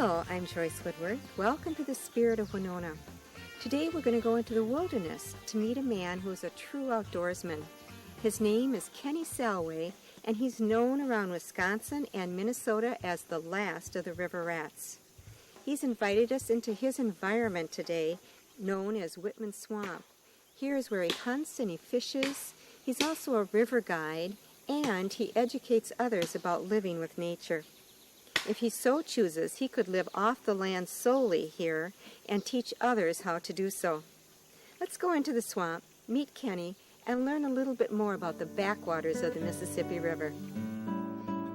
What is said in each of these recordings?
Hello, I'm Joyce Woodworth. Welcome to the Spirit of Winona. Today we're going to go into the wilderness to meet a man who is a true outdoorsman. His name is Kenny Salwey, and he's known around Wisconsin and Minnesota as the last of the river rats. He's invited us into his environment today, known as Whitman Swamp. Here's where he hunts and he fishes. He's also a river guide, and he educates others about living with nature. If he so chooses, he could live off the land solely here and teach others how to do so. Let's go into the swamp, meet Kenny, and learn a little bit more about the backwaters of the Mississippi River.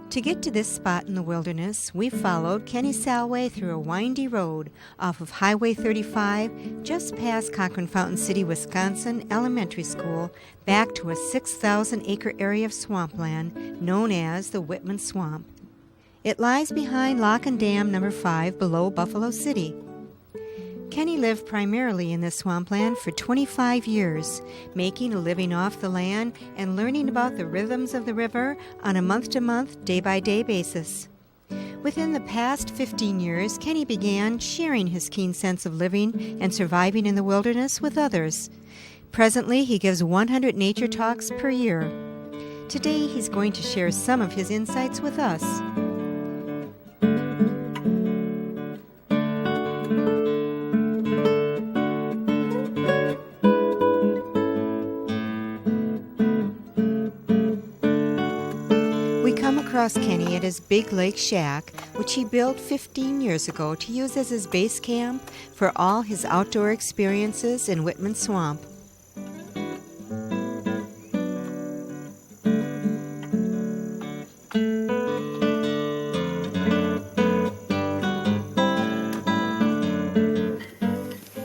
To get to this spot in the wilderness, we followed Kenny Salwey through a windy road off of Highway 35, just past Cochran Fountain City, Wisconsin Elementary School, back to a 6,000-acre area of swampland known as the Whitman Swamp. It lies behind Lock and Dam No. 5 below Buffalo City. Kenny lived primarily in this swampland for 25 years, making a living off the land and learning about the rhythms of the river on a month-to-month, day-by-day basis. Within the past 15 years, Kenny began sharing his keen sense of living and surviving in the wilderness with others. Presently, he gives 100 nature talks per year. Today, he's going to share some of his insights with us. Across Kenny at his Big Lake Shack, which he built 15 years ago to use as his base camp for all his outdoor experiences in Whitman Swamp.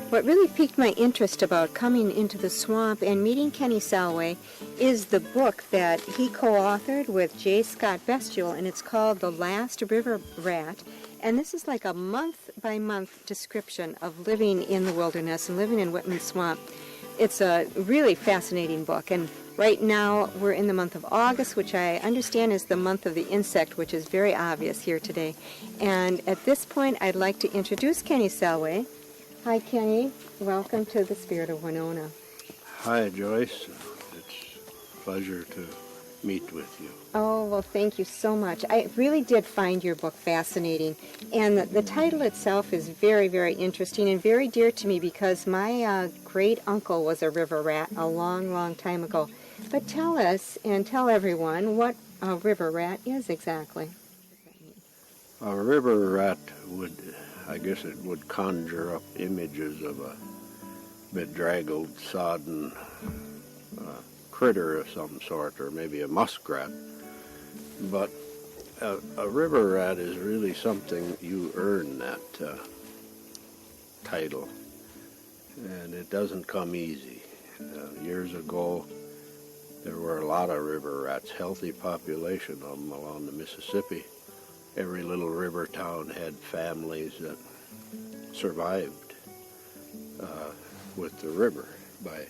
What really piqued my interest about coming into the swamp and meeting Kenny Salwey is the book that he co-authored with J. Scott Bestial, and it's called The Last River Rat. And this is like a month-by-month description of living in the wilderness and living in Whitman Swamp. It's a really fascinating book, and right now we're in the month of August, which I understand is the month of the insect, which is very obvious here today. And at this point, I'd like to introduce Kenny Salwey. Hi, Kenny. Welcome to the Spirit of Winona. Hi, Joyce. It's a pleasure to meet with you. Oh, well, thank you so much. I really did find your book fascinating. And the title itself is very, very interesting and very dear to me because my great-uncle was a river rat a long, long time ago. But tell us and tell everyone what a river rat is exactly. A river rat I guess it would conjure up images of a bedraggled, sodden critter of some sort, or maybe a muskrat. But a river rat is really something you earn that title, and it doesn't come easy. Years ago, there were a lot of river rats, healthy population of them along the Mississippi. Every little river town had families that survived with the river by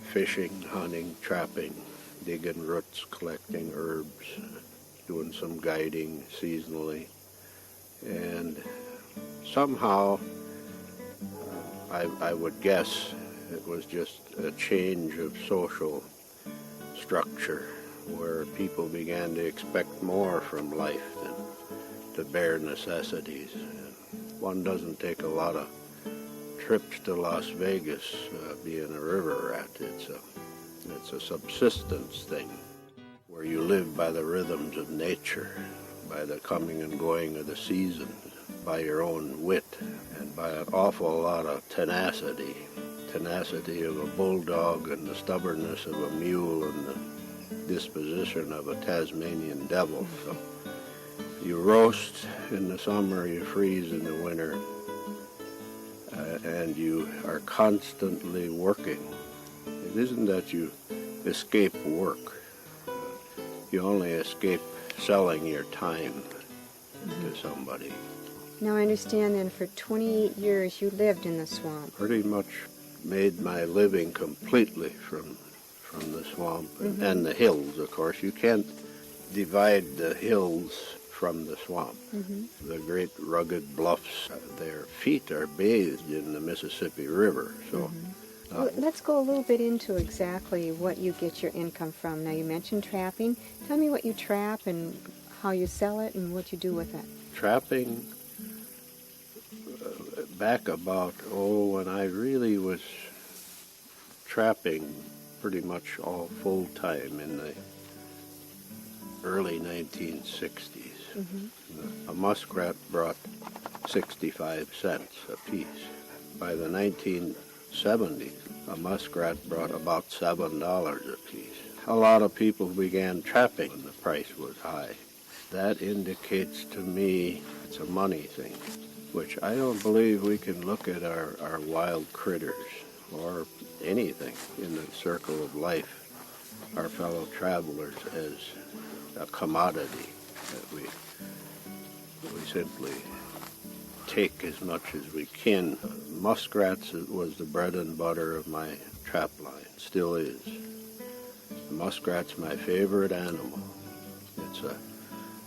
fishing, hunting, trapping, digging roots, collecting herbs, doing some guiding seasonally. And somehow, I would guess it was just a change of social structure, where people began to expect more from life than the bare necessities. One doesn't take a lot of trips to Las Vegas being a river rat. It's a subsistence thing, where you live by the rhythms of nature, by the coming and going of the seasons, by your own wit, and by an awful lot of tenacity of a bulldog and the stubbornness of a mule and the disposition of a Tasmanian devil. So you roast in the summer, you freeze in the winter, and you are constantly working. It isn't that you escape work. You only escape selling your time to somebody. Now I understand then for 28 years you lived in the swamp. Pretty much made my living completely from the swamp and the hills, of course. You can't divide the hills from the swamp. The great rugged bluffs, their feet are bathed in the Mississippi River. So, Well, let's go a little bit into exactly what you get your income from. Now, you mentioned trapping. Tell me what you trap and how you sell it and what you do with it. trapping, back about, when I really was trapping pretty much all full time in the early 1960s. A muskrat brought 65 cents a piece. By the 1970s, a muskrat brought about $7 a piece. A lot of people began trapping when the price was high. That indicates to me it's a money thing, which I don't believe we can look at our wild critters or anything in the circle of life, our fellow travelers, as a commodity that we simply take as much as we can. Muskrats was the bread and butter of my trap line, still is. The muskrat's my favorite animal.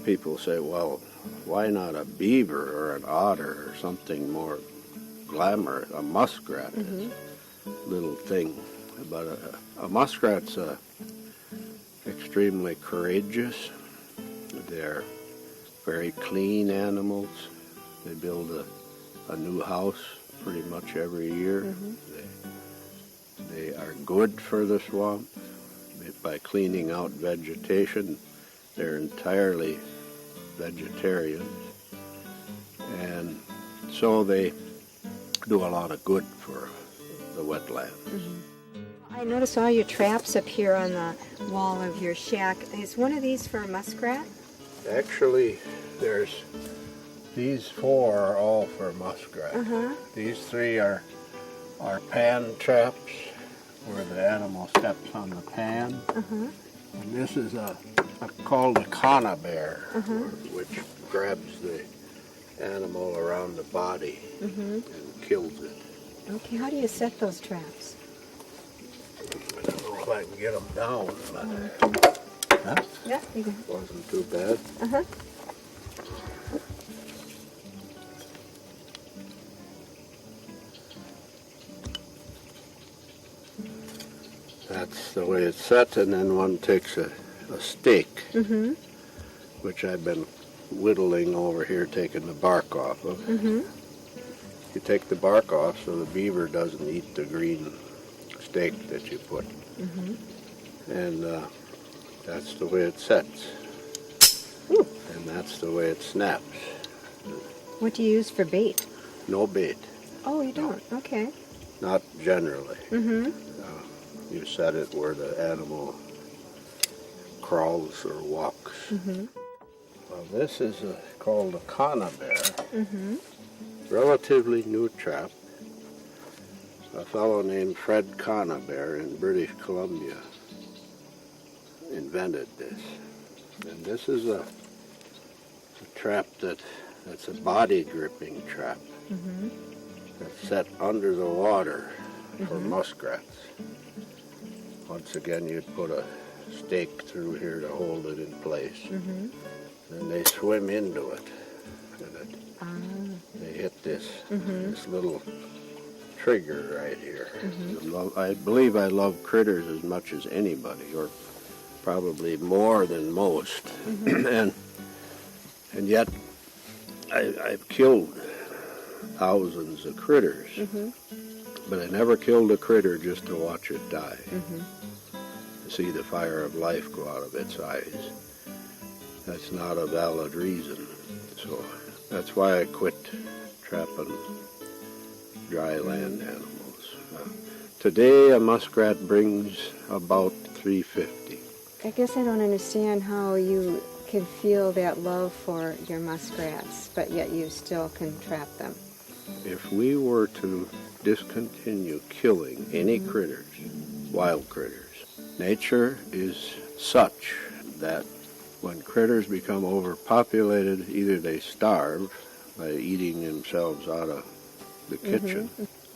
People say, well, why not a beaver or an otter or something more glamorous? A muskrat is a little thing. But a muskrat's extremely courageous. They're very clean animals. They build a new house pretty much every year. They are good for the swamp by cleaning out vegetation. They're entirely vegetarians, and so they do a lot of good for the wetlands. I noticed all your traps up here on the wall of your shack. Is one of these for a muskrat? Actually, these 4 are all for muskrat. These 3 are pan traps, where the animal steps on the pan. And this is called a conibear, which grabs the animal around the body and kills it. Okay, how do you set those traps? I don't know if I can get them down, but Yeah, you can. wasn't too bad. That's the way it's set, and then one takes a stake, which I've been whittling over here, taking the bark off of. You take the bark off so the beaver doesn't eat the green stake that you put. And that's the way it sets. And that's the way it snaps. What do you use for bait? No bait. Oh, you don't? Okay. Not generally. You set it where the animal crawls or walks. Well, this is called a conibear. Relatively new trap. A fellow named Fred Conibear in British Columbia invented this. And this is a trap that's a body gripping trap. That's set under the water for muskrats. Once again, you'd put a stake through here to hold it in place. And they swim into it. And they hit this little trigger right here. I believe I love critters as much as anybody, or probably more than most. and yet, I've killed thousands of critters. But I never killed a critter just to watch it die. To see the fire of life go out of its eyes. That's not a valid reason. So that's why I quit trapping dry land animals. Today a muskrat brings about $3.50. I guess I don't understand how you can feel that love for your muskrats, but yet you still can trap them. If we were to discontinue killing any critters, wild critters, nature is such that when critters become overpopulated, either they starve by eating themselves out of the kitchen,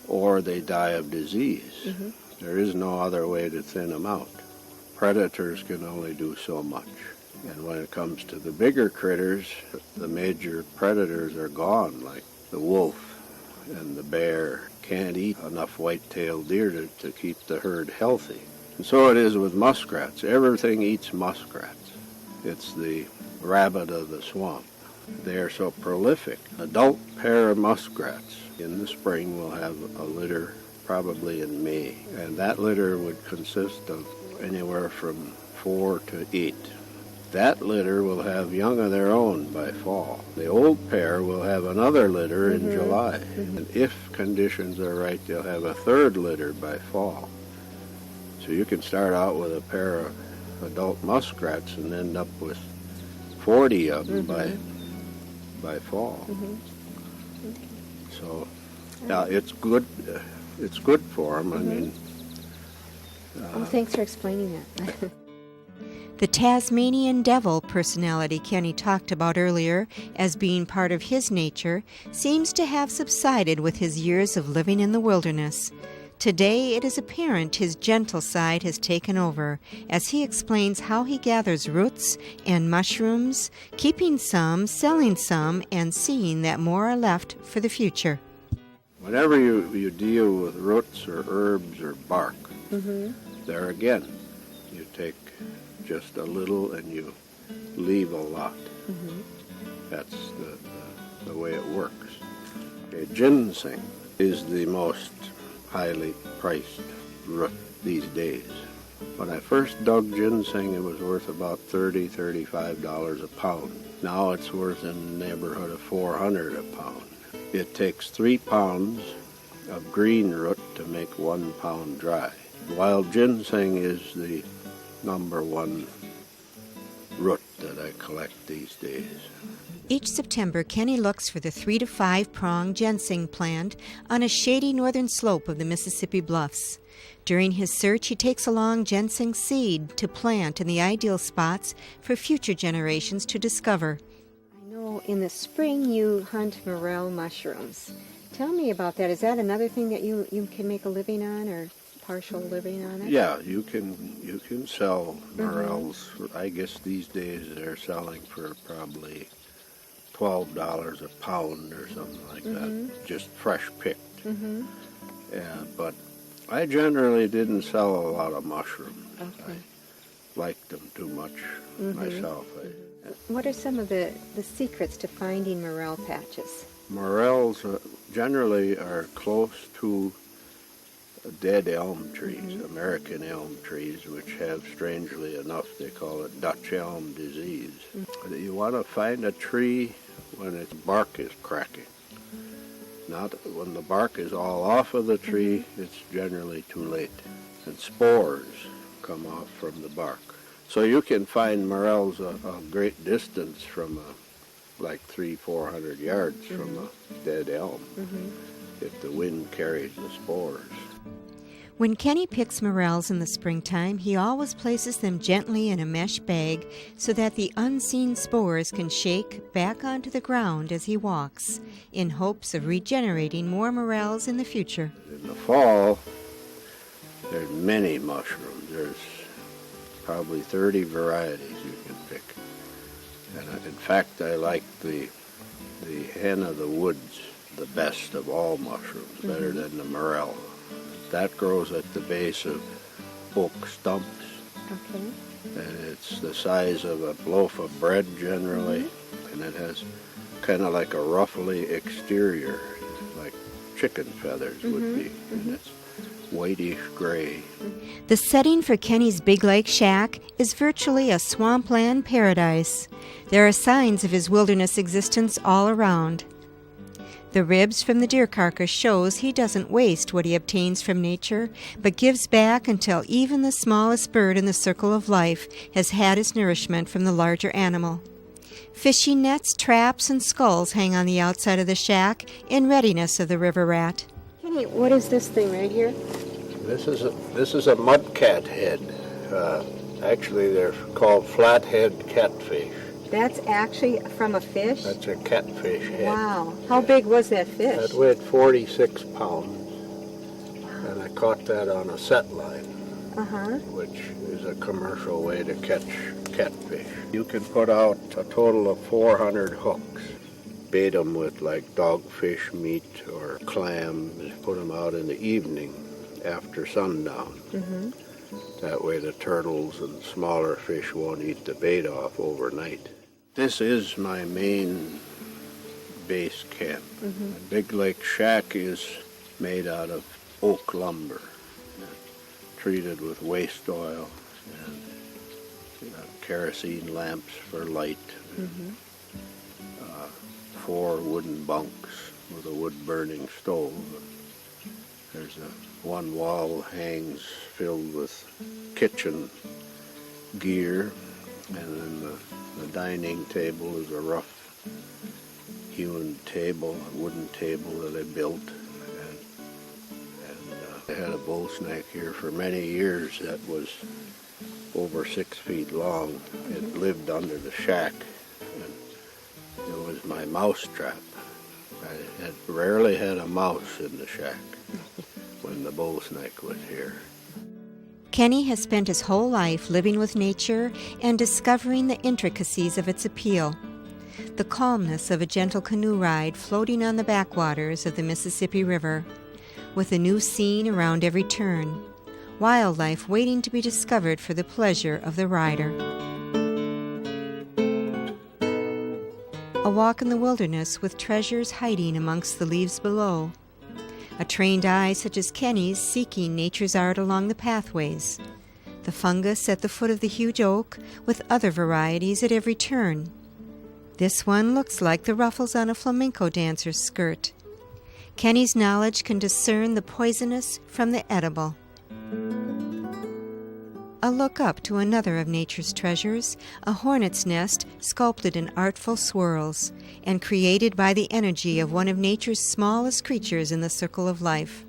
or they die of disease. There is no other way to thin them out. Predators can only do so much. And when it comes to the bigger critters, the major predators are gone, like the wolf and the bear can't eat enough white-tailed deer to keep the herd healthy. And so it is with muskrats. Everything eats muskrats. It's the rabbit of the swamp. They are so prolific. An adult pair of muskrats in the spring will have a litter probably in May. And that litter would consist of anywhere from 4 to 8. That litter will have young of their own by fall. The old pair will have another litter in July. And if conditions are right, they'll have a third litter by fall. So you can start out with a pair of adult muskrats and end up with 40 of them by fall. So, yeah, it's good. It's good for them. I mean. Thanks for explaining that. The Tasmanian devil personality Kenny talked about earlier as being part of his nature seems to have subsided with his years of living in the wilderness. Today it is apparent his gentle side has taken over as he explains how he gathers roots and mushrooms, keeping some, selling some, and seeing that more are left for the future. Whenever you deal with roots or herbs or bark, there again, you take just a little and you leave a lot. That's the way it works. Okay, ginseng is the most highly priced root these days. When I first dug ginseng, it was worth about $30, $35 a pound. Now it's worth in the neighborhood of $400 a pound. It takes 3 pounds of green root to make 1 pound dry. Wild ginseng is the #1 root that I collect these days. Each September, Kenny looks for the 3 to 5 prong ginseng plant on a shady northern slope of the Mississippi Bluffs. During his search, he takes along ginseng seed to plant in the ideal spots for future generations to discover. I know in the spring you hunt morel mushrooms. Tell me about that. Is that another thing that you can make a living on, or partial living on it? Yeah, you can sell morels. I guess these days they're selling for probably $12 a pound or something like that, just fresh picked. Yeah, but I generally didn't sell a lot of mushrooms. I liked them too much myself. What are some of the secrets to finding morel patches? Morels generally are close to dead elm trees, American elm trees, which have, strangely enough, they call it Dutch elm disease. You want to find a tree when its bark is cracking. Not when the bark is all off of the tree, it's generally too late. And spores come off from the bark. So you can find morels a great distance from like 300-400 yards from a dead elm if the wind carries the spores. When Kenny picks morels in the springtime, he always places them gently in a mesh bag so that the unseen spores can shake back onto the ground as he walks, in hopes of regenerating more morels in the future. In the fall, there's many mushrooms. There's probably 30 varieties you can pick. And in fact, I like the hen of the woods the best of all mushrooms, better than the morel. That grows at the base of oak stumps. And it's the size of a loaf of bread generally, and it has kind of like a ruffly exterior, like chicken feathers would be, and it's whitish gray. The setting for Kenny's Big Lake Shack is virtually a swampland paradise. There are signs of his wilderness existence all around. The ribs from the deer carcass shows he doesn't waste what he obtains from nature, but gives back until even the smallest bird in the circle of life has had its nourishment from the larger animal. Fishing nets, traps, and skulls hang on the outside of the shack in readiness of the river rat. Kenny, what is this thing right here? This is a mudcat head. Actually, they're called flathead catfish. That's actually from a fish? That's a catfish head. Wow. How big was that fish? That weighed 46 pounds. And I caught that on a set line. which is a commercial way to catch catfish. You can put out a total of 400 hooks. Bait them with like dogfish meat or clams. Put them out in the evening after sundown. That way the turtles and smaller fish won't eat the bait off overnight. This is my main base camp. The Big Lake Shack is made out of oak lumber, treated with waste oil and kerosene lamps for light. 4 wooden bunks with a wood-burning stove. There's one wall hangs filled with kitchen gear, and then the dining table is a rough hewn table, a wooden table that I built. I had a bull snake here for many years that was over 6 feet long. It lived under the shack, and it was my mouse trap. I had rarely had a mouse in the shack when the bull snake was here. Kenny has spent his whole life living with nature and discovering the intricacies of its appeal. The calmness of a gentle canoe ride floating on the backwaters of the Mississippi River, with a new scene around every turn, wildlife waiting to be discovered for the pleasure of the rider. A walk in the wilderness with treasures hiding amongst the leaves below. A trained eye such as Kenny's seeking nature's art along the pathways. The fungus at the foot of the huge oak with other varieties at every turn. This one looks like the ruffles on a flamenco dancer's skirt. Kenny's knowledge can discern the poisonous from the edible. A look up to another of nature's treasures, a hornet's nest sculpted in artful swirls and created by the energy of one of nature's smallest creatures in the circle of life.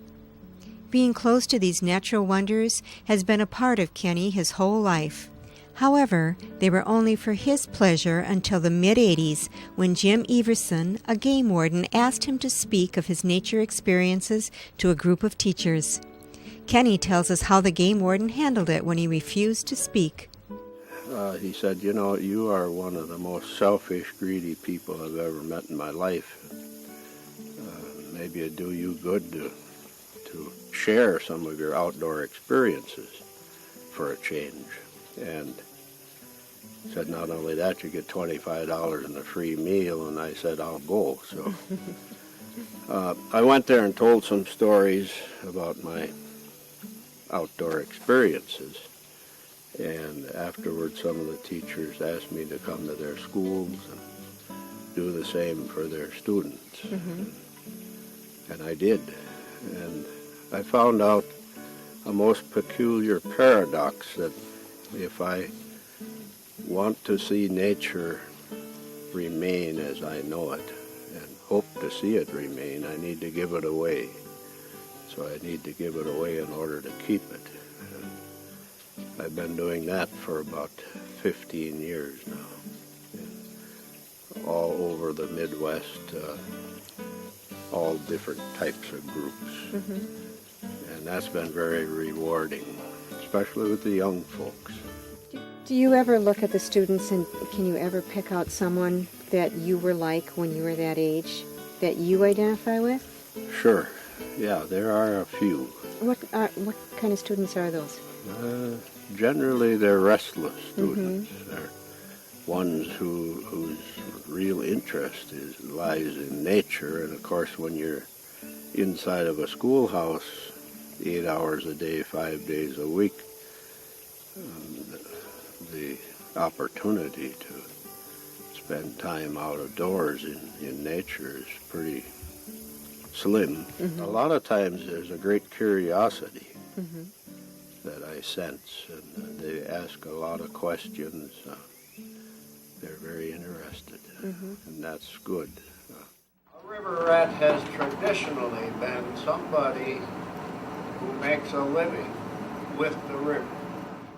Being close to these natural wonders has been a part of Kenny his whole life. However, they were only for his pleasure until the mid-'80s, when Jim Everson, a game warden, asked him to speak of his nature experiences to a group of teachers. Kenny tells us how the game warden handled it when he refused to speak. He said, "You know, you are one of the most selfish, greedy people I've ever met in my life. Maybe it'd do you good to share some of your outdoor experiences for a change." And said, not only that, you get $25 and a free meal, and I said, I'll go. So I went there and told some stories about my outdoor experiences, and afterwards some of the teachers asked me to come to their schools and do the same for their students. And I did, and I found out a most peculiar paradox, that if I want to see nature remain as I know it and hope to see it remain, I need to give it away. So I need to give it away in order to keep it. And I've been doing that for about 15 years now. And all over the Midwest, all different types of groups. And that's been very rewarding, especially with the young folks. Do you ever look at the students and can you ever pick out someone that you were like when you were that age that you identify with? Sure. Yeah, there are a few. What kind of students are those? Generally, they're restless students. They're ones whose real interest lies in nature. And of course, when you're inside of a schoolhouse 8 hours a day, 5 days a week, the opportunity to spend time out of doors in nature is pretty slim. A lot of times there's a great curiosity that I sense, and they ask a lot of questions. They're very interested, and that's good. A river rat has traditionally been somebody who makes a living with the river.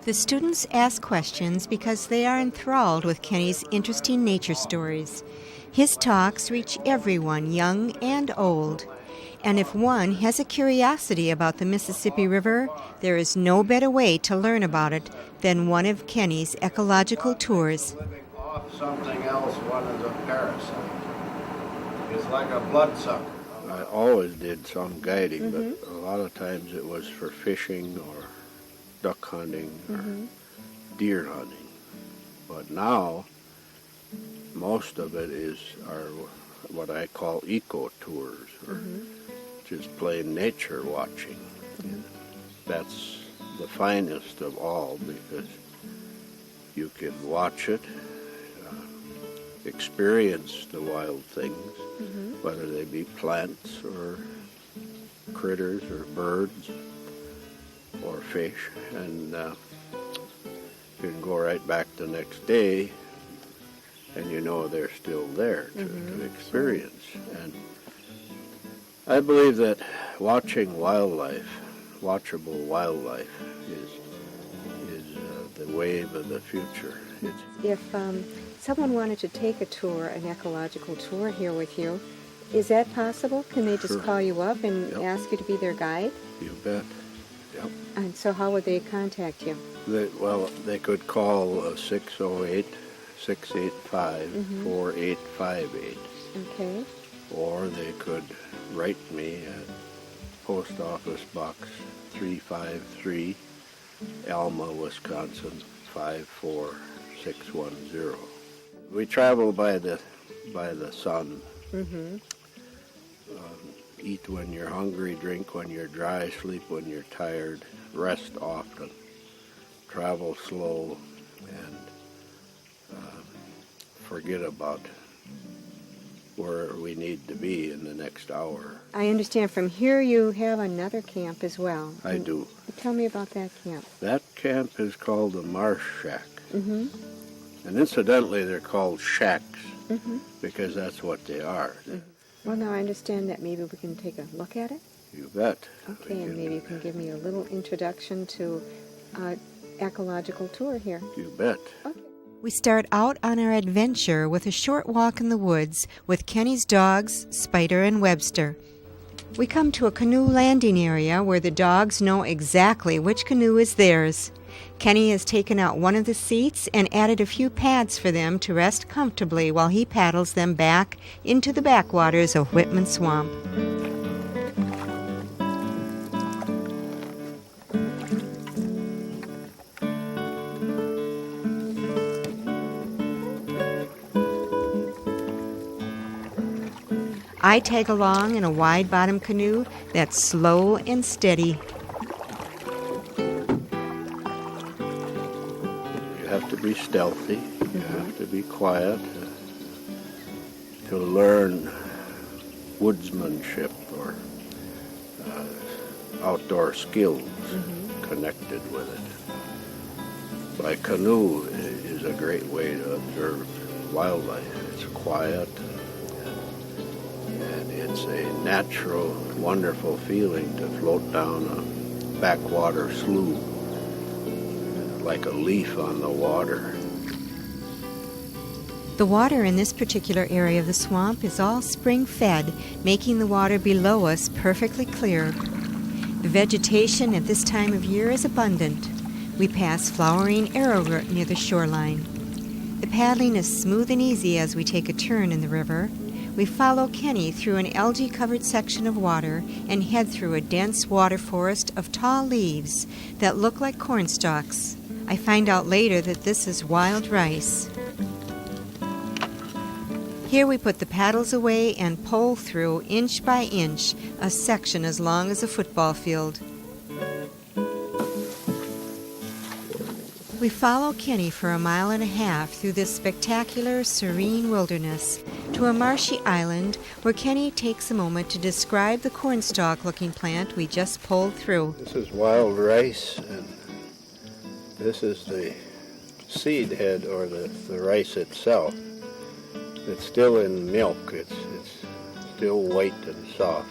The students ask questions because they are enthralled with Kenny's interesting nature stories. His talks reach everyone, young and old, And if one has a curiosity about the Mississippi River, there is no better way to learn about it than one of Kenny's ecological tours. Living off something else, one is a parasite. It's like a bloodsucker. I always did some guiding, but a lot of times it was for fishing or duck hunting or deer hunting. But now, most of it are what I call eco tours, or just plain nature watching. And that's the finest of all, because you can watch it, experience the wild things, whether they be plants or critters or birds or fish, and you can go right back the next day and you know they're still there to experience. And I believe that watching wildlife, watchable wildlife, is the wave of the future. If someone wanted to take a tour, an ecological tour here with you, is that possible? Can they just call you up and ask you to be their guide? You bet. Yep. And so how would they contact you? They could call 608-685-4858. Okay. Or they could write me at Post Office Box 353, Alma, Wisconsin 54610. We travel by the sun. Eat when you're hungry, drink when you're dry, sleep when you're tired, rest often, travel slow, and forget about where we need to be in the next hour. I understand from here you have another camp as well. I do. Tell me about that camp. That camp is called the Marsh Shack. And incidentally, they're called shacks because that's what they are. Well, now I understand that. Maybe we can take a look at it? You bet. Okay, and maybe you can give me a little introduction to ecological tour here. You bet. Okay. We start out on our adventure with a short walk in the woods with Kenny's dogs, Spider and Webster. We come to a canoe landing area where the dogs know exactly which canoe is theirs. Kenny has taken out one of the seats and added a few pads for them to rest comfortably while he paddles them back into the backwaters of Whitman Swamp. I tag along in a wide-bottom canoe that's slow and steady. You have to be stealthy. You have to be quiet to learn woodsmanship or outdoor skills connected with it. By canoe is a great way to observe wildlife. It's quiet. It's a natural, wonderful feeling to float down a backwater slough like a leaf on the water. The water in this particular area of the swamp is all spring-fed, making the water below us perfectly clear. The vegetation at this time of year is abundant. We pass flowering arrowroot near the shoreline. The paddling is smooth and easy as we take a turn in the river. We follow Kenny through an algae-covered section of water and head through a dense water forest of tall leaves that look like cornstalks. I find out later that this is wild rice. Here we put the paddles away and pole through, inch by inch, a section as long as a football field. We follow Kenny for a mile and a half through this spectacular, serene wilderness to a marshy island where Kenny takes a moment to describe the cornstalk-looking plant we just pulled through. This is wild rice, and this is the seed head, or the rice itself. It's still in milk. It's still white and soft.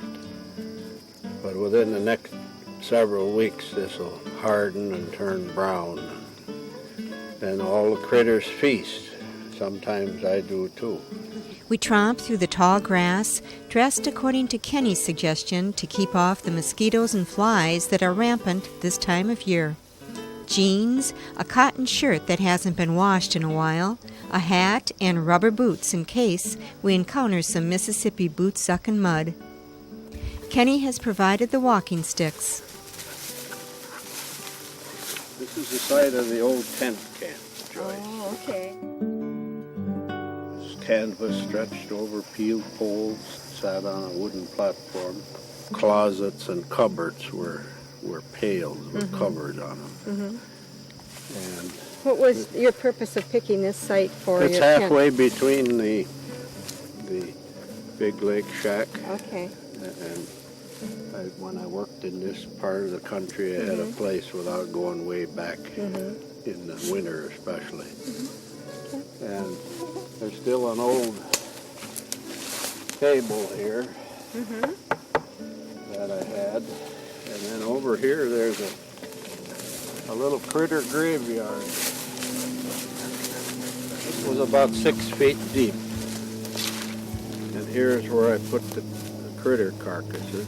But within the next several weeks, this will harden and turn brown. Then all the critters feast. Sometimes I do too. We tromp through the tall grass, dressed according to Kenny's suggestion to keep off the mosquitoes and flies that are rampant this time of year. Jeans, a cotton shirt that hasn't been washed in a while, a hat, and rubber boots in case we encounter some Mississippi boot-sucking mud. Kenny has provided the walking sticks. This is the site of the old tent camp, Joyce. Oh, okay. Canvas stretched over peeled poles, sat on a wooden platform. Closets and cupboards were paled with covers on them. And What was your purpose of picking this site for it's your tent? halfway between the big lake shack. Okay. And when I worked in this part of the country, I had a place without going way back in the winter especially. And there's still an old table here that I had. And then over here there's a little critter graveyard. It was about 6 feet deep. And here's where I put the critter carcasses,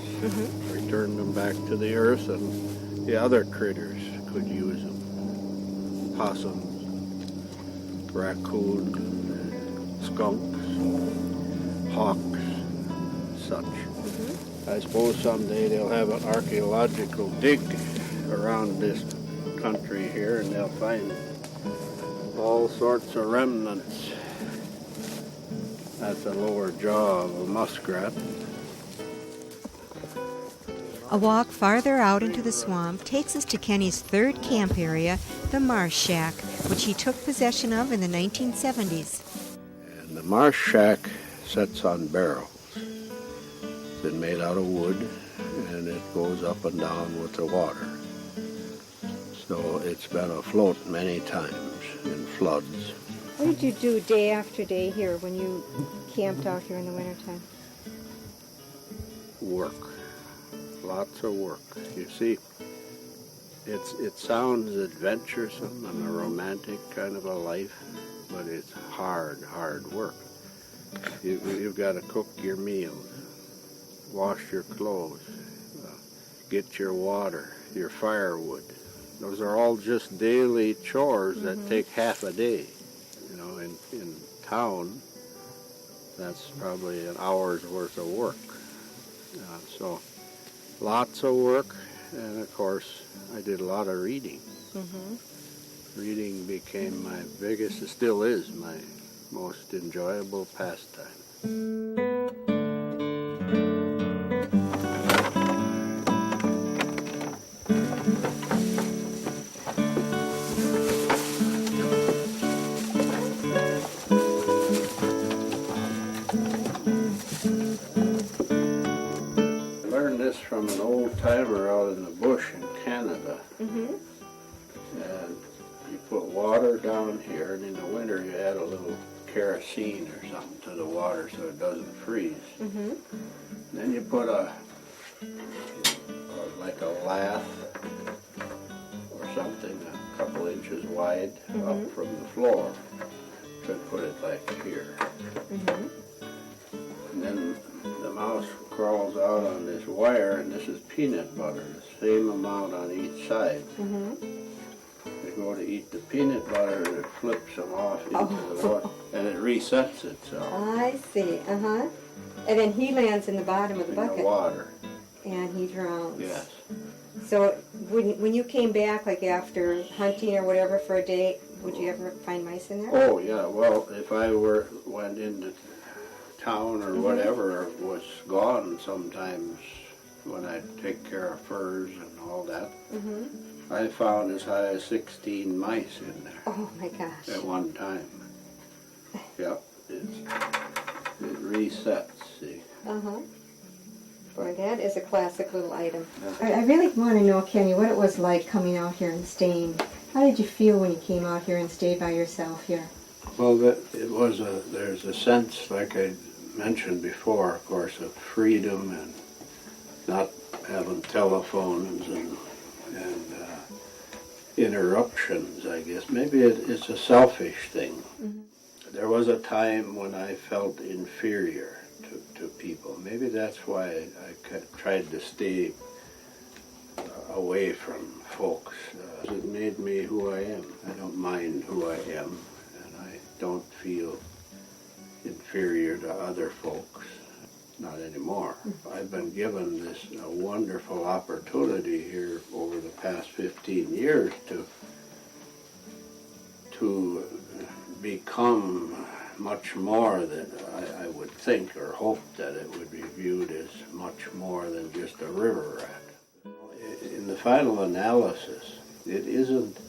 returned them back to the earth, and the other critters could use them. Possums, raccoons, skunks, hawks, such. I suppose someday they'll have an archaeological dig around this country here, and they'll find all sorts of remnants. That's the lower jaw of a muskrat. A walk farther out into the swamp takes us to Kenny's third camp area, the Marsh Shack, which he took possession of in the 1970s. And the Marsh Shack sits on barrels. It's been made out of wood, and it goes up and down with the water. So it's been afloat many times in floods. What did you do day after day here when you camped out here in the wintertime? Work. Lots of work. You see, it sounds adventuresome and a romantic kind of a life, but it's hard work. You've got to cook your meals, wash your clothes, get your water, your firewood. Those are all just daily chores that take half a day. You know, in town, that's probably an hour's worth of work. So lots of work, and of course, I did a lot of reading. Reading became my biggest, it still is my most enjoyable pastime. From an old timer out in the bush in Canada. And you put water down here, and in the winter you add a little kerosene or something to the water so it doesn't freeze. Then you put like a lath or something a couple inches wide up from the floor to put it like here. And then the mouse crawls out on this wire, and this is peanut butter, the same amount on each side. They go to eat the peanut butter, and it flips them off into the water, and it resets itself. I see, And then he lands in the bottom of the bucket. In the water. And he drowns. Yes. So when you came back, like after hunting or whatever for a day, would you ever find mice in there? Oh, yeah. Well, if I went into town or whatever, was gone sometimes when I take care of furs and all that. I found as high as 16 mice in there. Oh my gosh. At one time. Yep. It resets, see. Boy, that is a classic little item. I really want to know, Kenny, what it was like coming out here and staying. How did you feel when you came out here and stayed by yourself here? Well, there's a sense, like I mentioned before, of course, of freedom and not having telephones and interruptions, I guess. Maybe it's a selfish thing. There was a time when I felt inferior to people. Maybe that's why I tried to stay away from folks. It made me who I am. I don't mind who I am, and I don't feel inferior to other folks. Not anymore. I've been given this wonderful opportunity here over the past 15 years to become much more than I would think or hope that it would be viewed as much more than just a river rat. In the final analysis, it isn't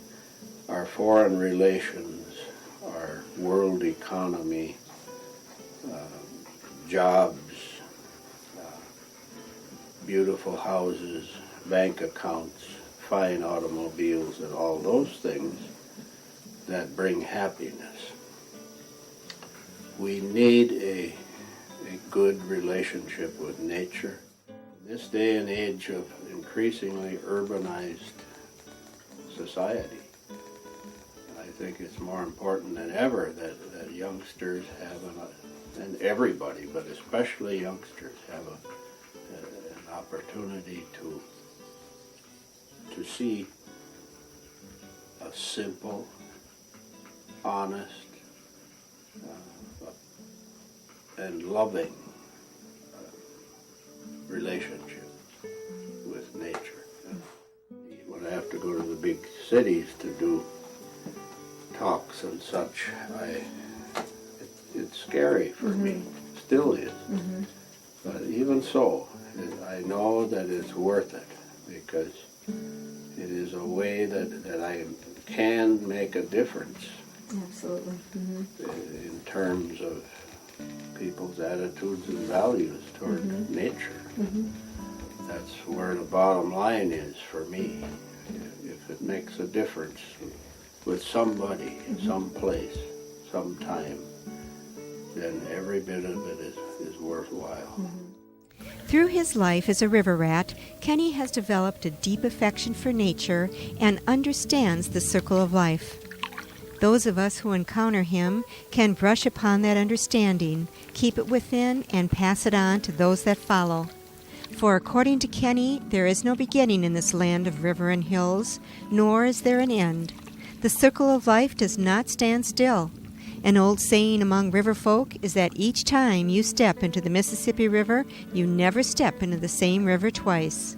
our foreign relations, our world economy, jobs, beautiful houses, bank accounts, fine automobiles, and all those things that bring happiness. We need a good relationship with nature. In this day and age of increasingly urbanized society, I think it's more important than ever that youngsters have, and everybody, but especially youngsters, have an opportunity to see a simple, honest, and loving relationship with nature. When I have to go to the big cities to do talks and such, it's scary for me, still is. But even so, I know that it's worth it, because it is a way that I can make a difference. Absolutely. In terms of people's attitudes and values toward nature. That's where the bottom line is for me. If it makes a difference with somebody, some place, some time, then every bit of it is worthwhile. Through his life as a river rat, Kenny has developed a deep affection for nature and understands the circle of life. Those of us who encounter him can brush upon that understanding, keep it within, and pass it on to those that follow. For according to Kenny, there is no beginning in this land of river and hills, nor is there an end. The circle of life does not stand still. An old saying among river folk is that each time you step into the Mississippi River, you never step into the same river twice.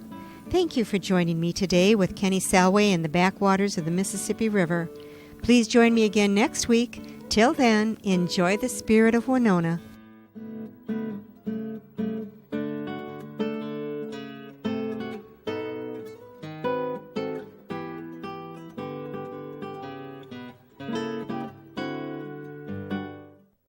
Thank you for joining me today with Kenny Salwey in the backwaters of the Mississippi River. Please join me again next week. Till then, enjoy the Spirit of Winona.